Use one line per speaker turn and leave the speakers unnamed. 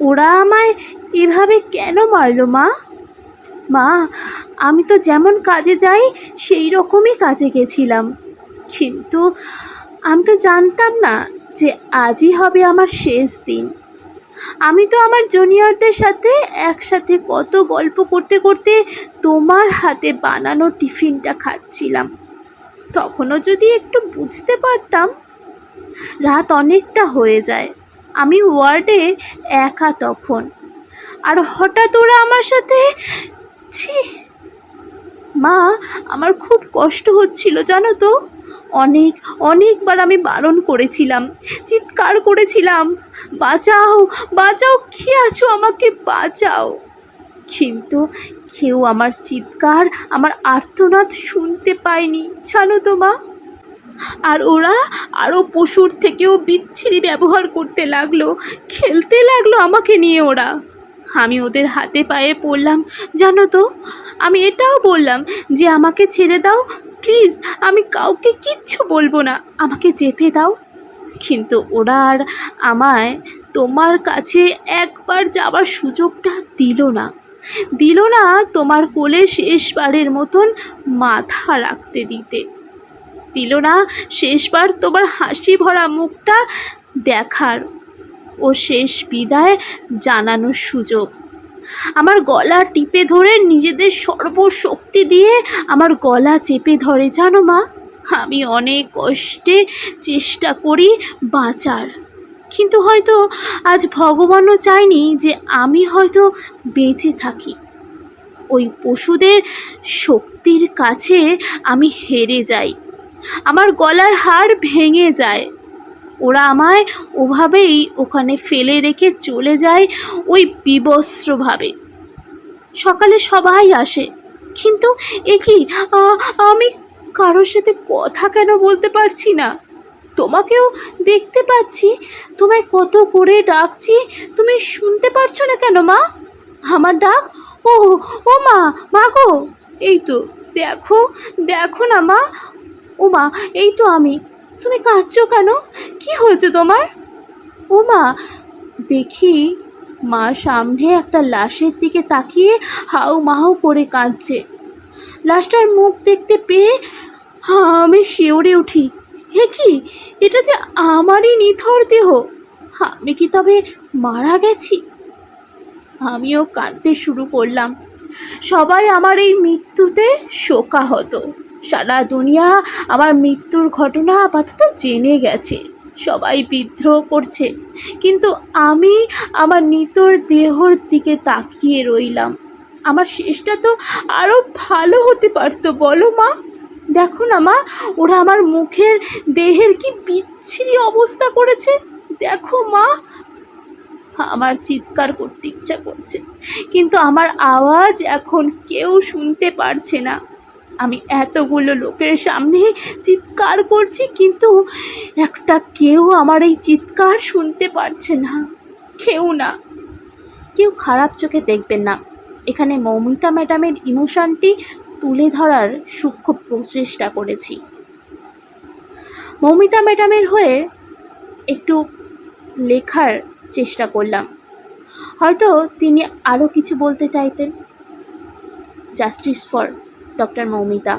ওরা আমায় এভাবে কেন মারলো মা? মা, আমি তো যেমন কাজে যাই সেই রকমই কাজে গেছিলাম, কিন্তু আমি তো জানতাম না যে আজই হবে আমার শেষ দিন। আমি তো আমার জুনিয়রদের সাথে একসাথে কত গল্প করতে করতে তোমার হাতে বানানো টিফিনটা খাচ্ছিলাম। তখনও যদি একটু বুঝতে পারতাম। রাত অনেকটা হয়ে যায়, আমি ওয়ার্ডে একা তখন, আর হঠাৎ ওরা আমার সাথে। ছি মা, আমার খুব কষ্ট হচ্ছিল জানো তো। অনেকবার আমি বারণ করেছিলাম, চিৎকার করেছিলাম, বাঁচাও বাঁচাও, কে আছো, আমাকে বাঁচাও। কিন্তু কেউ আমার চিৎকার, আমার আর্তনাদ শুনতে পায়নি জানো তো মা। আর ওরা আরও পশুর থেকেও বিচ্ছিরি ব্যবহার করতে লাগলো, খেলতে লাগলো আমাকে নিয়ে ওরা। আমি ওদের হাতে পায়ে পড়লাম জানো তো। আমি এটাও বললাম যে আমাকে ছেড়ে দাও প্লিজ, আমি কাউকে কিচ্ছু বলবো না, আমাকে যেতে দাও। কিন্তু ওরা আর আমায় তোমার কাছে একবার যাওয়ার সুযোগটা দিল না তোমার কোলে শেষবারের মতন মাথা রাখতে দিল না শেষবার তোমার হাসি ভরা মুখটা দেখার ও শেষ বিদায় জানানোর সুযোগ। আমার গলা টিপে ধরে নিজেদের সর্বশক্তি দিয়ে আমার গলা চেপে ধরে জানো মা। আমি অনেক কষ্টে চেষ্টা করি বাঁচার, কিন্তু হয়তো আজ ভগবানও চায়নি যে আমি হয়তো বেঁচে থাকি। ওই পশুদের শক্তির কাছে আমি হেরে যাই, আমার গলার হাড় ভেঙে যায়। ওরা আমায় ওভাবেই ওখানে ফেলে রেখে চলে যায় ওই বিবস্ত্রভাবে। সকালে সবাই আসে, কিন্তু এ কি, আমি কারোর সাথে কথা কেন বলতে পারছি না? তোমাকেও দেখতে পাচ্ছি, তোমায় কত করে ডাকছি, তুমি শুনতে পারছো না কেন মা আমার ডাক? ও ও মা, মা গো, এই তো দেখো দেখো না মা। ও মা, এই তো আমি, তুমি কাঁদছো কেন? কি হয়েছে তোমার? ও মা, দেখি মা সামনে একটা লাশের দিকে তাকিয়ে হাউ মাউ করে কাঁদছে। লাশটার মুখ দেখতে পেয়ে আমি শিউরে উঠি। হে কি, এটা যে আমারই নিথর দেহ, আমি কি তবে মারা গেছি? আমিও কাঁদতে শুরু করলাম। সবাই আমার এই মৃত্যুতে শোকাহত। সারা দুনিয়া আমার মৃত্যুর ঘটনা আপাতত জেনে গেছে, সবাই বিদ্রোহ করছে, কিন্তু আমি আমার নিতর দেহর দিকে তাকিয়ে রইলাম। আমার শেষটা তো আরও ভালো হতে পারতো বলো মা। দেখো না মা, ওরা আমার মুখের দেহের কি বিচ্ছিরি অবস্থা করেছে, দেখো মা। আমার চিৎকার করতে ইচ্ছা করছে, কিন্তু আমার আওয়াজ এখন কেউ শুনতে পারছে না। আমি এতগুলো লোকের সামনে চিৎকার করছি, কিন্তু কেউ আমার এই চিৎকার শুনতে পারছে না, কেউ না। কেউ খারাপ চোখে দেখবেন না, এখানে মৌমিতা ম্যাডামের ইমোশনটি তুলে ধরার সূক্ষ্ম প্রচেষ্টা করেছি। মৌমিতা ম্যাডামের হয়ে একটু লেখার চেষ্টা করলাম, হয়তো তিনি আরও কিছু বলতে চাইতেন। Justice for doctor Moumita.